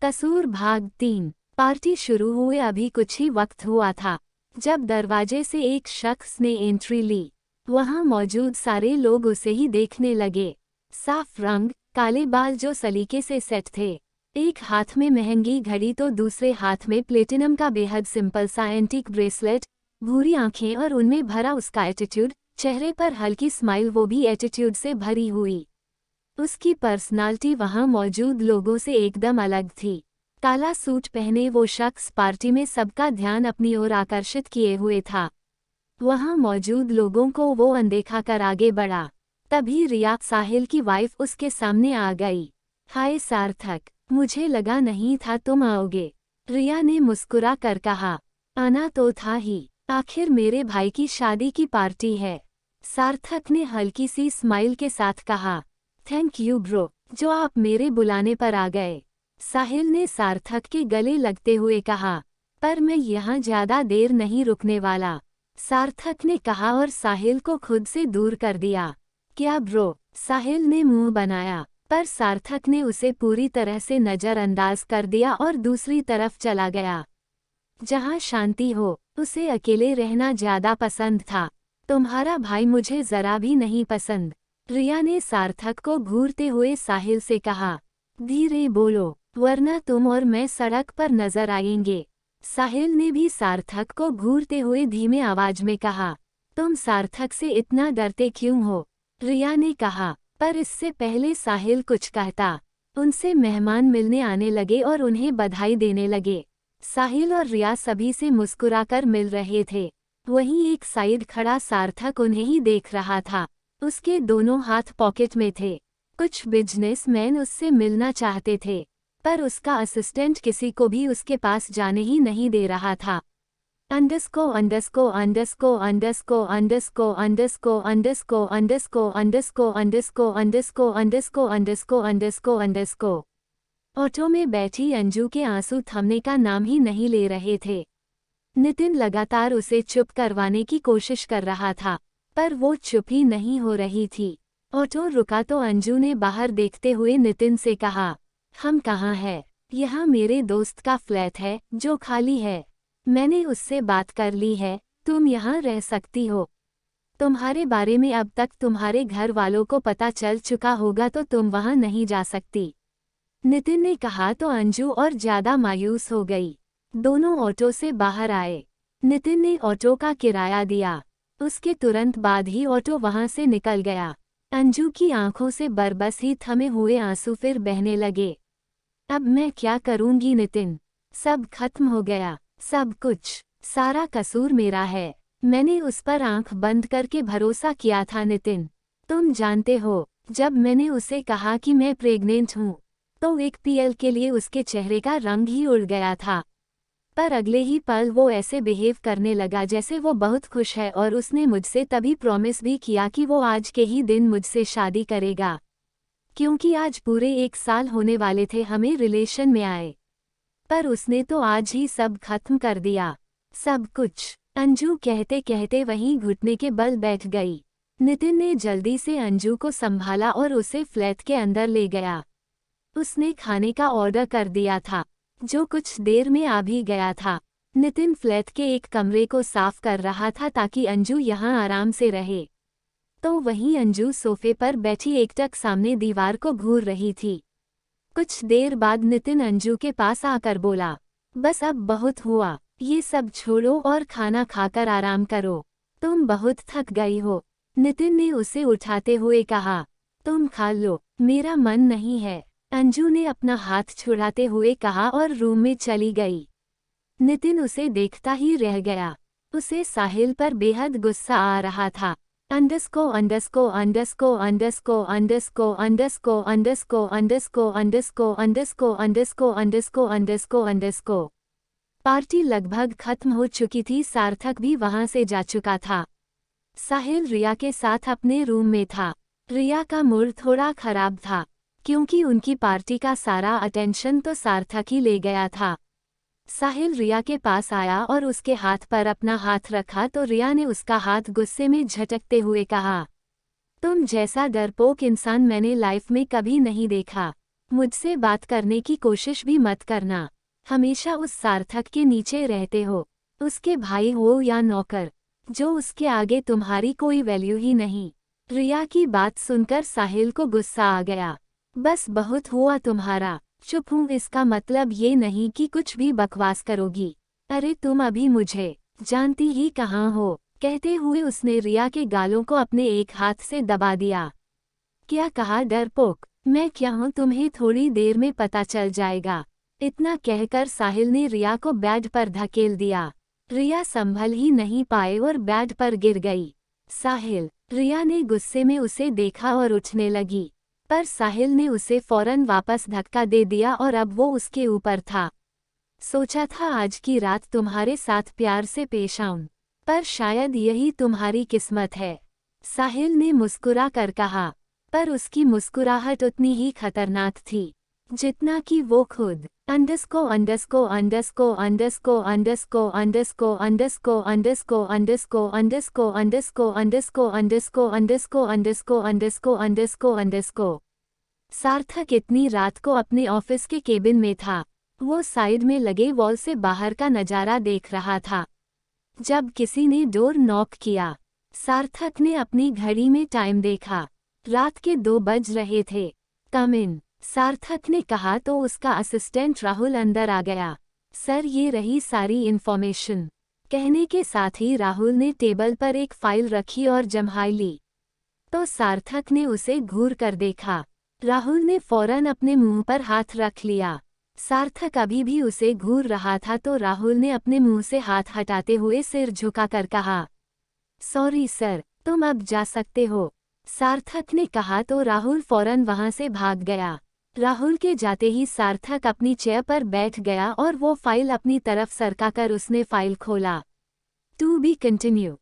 कसूर भाग 3। पार्टी शुरू हुए अभी कुछ ही वक्त हुआ था जब दरवाजे से एक शख्स ने एंट्री ली। वहां मौजूद सारे लोग उसे ही देखने लगे। साफ रंग, काले बाल जो सलीके से सेट थे, एक हाथ में महंगी घड़ी तो दूसरे हाथ में प्लेटिनम का बेहद सिंपल सा एंटीक ब्रेसलेट, भूरी आंखें और उनमें भरा उसका एटीट्यूड, चेहरे पर हल्की स्माइल, वो भी एटीट्यूड से भरी हुई। उसकी पर्सनालिटी वहां मौजूद लोगों से एकदम अलग थी। काला सूट पहने वो शख्स पार्टी में सबका ध्यान अपनी ओर आकर्षित किए हुए था। वहां मौजूद लोगों को वो अनदेखा कर आगे बढ़ा। तभी रिया, साहिल की वाइफ, उसके सामने आ गई। हाय सार्थक, मुझे लगा नहीं था तुम आओगे, रिया ने मुस्कुरा कर कहा। आना तो था ही, आखिर मेरे भाई की शादी की पार्टी है, सार्थक ने हल्की सी स्माइल के साथ कहा। थैंक यू ब्रो, जो आप मेरे बुलाने पर आ गए, साहिल ने सार्थक के गले लगते हुए कहा। पर मैं यहाँ ज्यादा देर नहीं रुकने वाला, सार्थक ने कहा और साहिल को खुद से दूर कर दिया। क्या ब्रो, साहिल ने मुंह बनाया, पर सार्थक ने उसे पूरी तरह से नजरअंदाज कर दिया और दूसरी तरफ चला गया। जहाँ शांति हो, उसे अकेले रहना ज्यादा पसंद था। तुम्हारा भाई मुझे जरा भी नहीं पसंद, रिया ने सार्थक को घूरते हुए साहिल से कहा। धीरे बोलो, वरना तुम और मैं सड़क पर नजर आएंगे, साहिल ने भी सार्थक को घूरते हुए धीमे आवाज में कहा। तुम सार्थक से इतना डरते क्यों हो, रिया ने कहा। पर इससे पहले साहिल कुछ कहता, उनसे मेहमान मिलने आने लगे और उन्हें बधाई देने लगे। साहिल और रिया सभी से मुस्कुराकर मिल रहे थे। वहीं एक साइड खड़ा सार्थक उन्हें ही देख रहा था। उसके दोनों हाथ पॉकेट में थे। कुछ बिजनेसमैन उससे मिलना चाहते थे, पर उसका असिस्टेंट किसी को भी उसके पास जाने ही नहीं दे रहा था। अंडस्को अंडस्को अंडस्को अंडस्को अंडस्को अंडस्को अंडस्को अंडस्को अंडस्को अंडस्को अंडस्को अंडस्को अंडस्को अंडस्को अंडस्को। ऑटो में बैठी अंजू के आंसू थमने का नाम ही नहीं ले रहे थे। नितिन लगातार उसे चुप करवाने की कोशिश कर रहा था, पर वो चुप ही नहीं हो रही थी। ऑटो रुका तो अंजू ने बाहर देखते हुए नितिन से कहा, हम कहाँ हैं? यहाँ मेरे दोस्त का फ्लैट है जो खाली है, मैंने उससे बात कर ली है, तुम यहाँ रह सकती हो। तुम्हारे बारे में अब तक तुम्हारे घर वालों को पता चल चुका होगा तो तुम वहाँ नहीं जा सकती, नितिन ने कहा तो अंजू और ज्यादा मायूस हो गई। दोनों ऑटो से बाहर आए। नितिन ने ऑटो का किराया दिया, उसके तुरंत बाद ही ऑटो वहां से निकल गया। अंजू की आंखों से बरबस ही थमे हुए आंसू फिर बहने लगे। अब मैं क्या करूंगी नितिन, सब खत्म हो गया, सब कुछ, सारा कसूर मेरा है। मैंने उस पर आंख बंद करके भरोसा किया था नितिन। तुम जानते हो, जब मैंने उसे कहा कि मैं प्रेग्नेंट हूँ, तो एक पीएल के लिए उसके चेहरे का रंग ही उड़ गया था। पर अगले ही पल वो ऐसे बिहेव करने लगा जैसे वो बहुत खुश है और उसने मुझसे तभी प्रॉमिस भी किया कि वो आज के ही दिन मुझसे शादी करेगा, क्योंकि आज पूरे 1 साल होने वाले थे हमें रिलेशन में आए। पर उसने तो आज ही सब खत्म कर दिया, सब कुछ। अंजू कहते कहते वहीं घुटने के बल बैठ गई। नितिन ने जल्दी से अंजू को संभाला और उसे फ्लैट के अंदर ले गया। उसने खाने का ऑर्डर कर दिया था, जो कुछ देर में आ भी गया था। नितिन फ्लैट के एक कमरे को साफ कर रहा था ताकि अंजू यहाँ आराम से रहे। तो वहीं अंजू सोफे पर बैठी एकटक सामने दीवार को घूर रही थी। कुछ देर बाद नितिन अंजू के पास आकर बोला, बस अब बहुत हुआ, ये सब छोड़ो और खाना खाकर आराम करो, तुम बहुत थक गई हो। नितिन ने उसे उठाते हुए कहा, तुम खा लो, मेरा मन नहीं है, अंजू ने अपना हाथ छुड़ाते हुए कहा और रूम में चली गई। नितिन उसे देखता ही रह गया। उसे साहिल पर बेहद गुस्सा आ रहा था। अंडस्को अंडस्को अंडस्को अंडस्को अंडस्को अंडस्को अंडस्को अंडस्को अंडस्को अंडस्को अंडस्को अंडस्को अंडस्को अंडस्को। पार्टी लगभग खत्म हो चुकी थी, सार्थक भी वहां से जा चुका था। साहिल रिया के साथ अपने रूम में था। रिया का मूड थोड़ा खराब था, क्योंकि उनकी पार्टी का सारा अटेंशन तो सार्थक ही ले गया था। साहिल रिया के पास आया और उसके हाथ पर अपना हाथ रखा तो रिया ने उसका हाथ गुस्से में झटकते हुए कहा, तुम जैसा डरपोक इंसान मैंने लाइफ में कभी नहीं देखा। मुझसे बात करने की कोशिश भी मत करना। हमेशा उस सार्थक के नीचे रहते हो, उसके भाई हो या नौकर, जो उसके आगे तुम्हारी कोई वैल्यू ही नहीं। रिया की बात सुनकर साहिल को गुस्सा आ गया। बस बहुत हुआ तुम्हारा, चुप हूँ इसका मतलब ये नहीं कि कुछ भी बकवास करोगी। अरे तुम अभी मुझे जानती ही कहाँ हो, कहते हुए उसने रिया के गालों को अपने एक हाथ से दबा दिया। क्या कहा डरपोक, मैं क्या हूँ तुम्हें थोड़ी देर में पता चल जाएगा। इतना कहकर साहिल ने रिया को बेड पर धकेल दिया। रिया संभल ही नहीं पाए और बेड पर गिर गई। साहिल, रिया ने गुस्से में उसे देखा और उठने लगी, पर साहिल ने उसे फौरन वापस धक्का दे दिया और अब वो उसके ऊपर था। सोचा था आज की रात तुम्हारे साथ प्यार से पेश आऊं, पर शायद यही तुम्हारी किस्मत है, साहिल ने मुस्कुरा कर कहा। पर उसकी मुस्कुराहट उतनी ही खतरनाक थी जितना कि वो खुद। अंडस्को अंडस्को अंडस्को अंडस्को अंडस्को अंडस्को अंडस्को अंडस्को अंडस्को अंडस्को अंडस्को अंडस्को अंडस्को अंडस्को अंडस्को अंडस्को अंडस्को अंडस्को। सार्थक इतनी रात को अपने ऑफिस के केबिन में था। वो साइड में लगे वॉल से बाहर का नजारा देख रहा था जब किसी ने डोर नॉक किया। सार्थक ने अपनी घड़ी में टाइम देखा, रात के 2 बज रहे थे। कम इन, सार्थक ने कहा तो उसका असिस्टेंट राहुल अंदर आ गया। सर ये रही सारी इन्फॉर्मेशन, कहने के साथ ही राहुल ने टेबल पर एक फाइल रखी और जम्हाई ली। तो सार्थक ने उसे घूर कर देखा। राहुल ने फौरन अपने मुंह पर हाथ रख लिया। सार्थक अभी भी उसे घूर रहा था तो राहुल ने अपने मुंह से हाथ हटाते हुए सिर झुकाकर कहा, सॉरी सर, तुम अब जा सकते हो, सार्थक ने कहा तो राहुल फौरन वहां से भाग गया। राहुल के जाते ही सार्थक अपनी चेयर पर बैठ गया और वो फाइल अपनी तरफ सरकाकर उसने फाइल खोला। To be continue.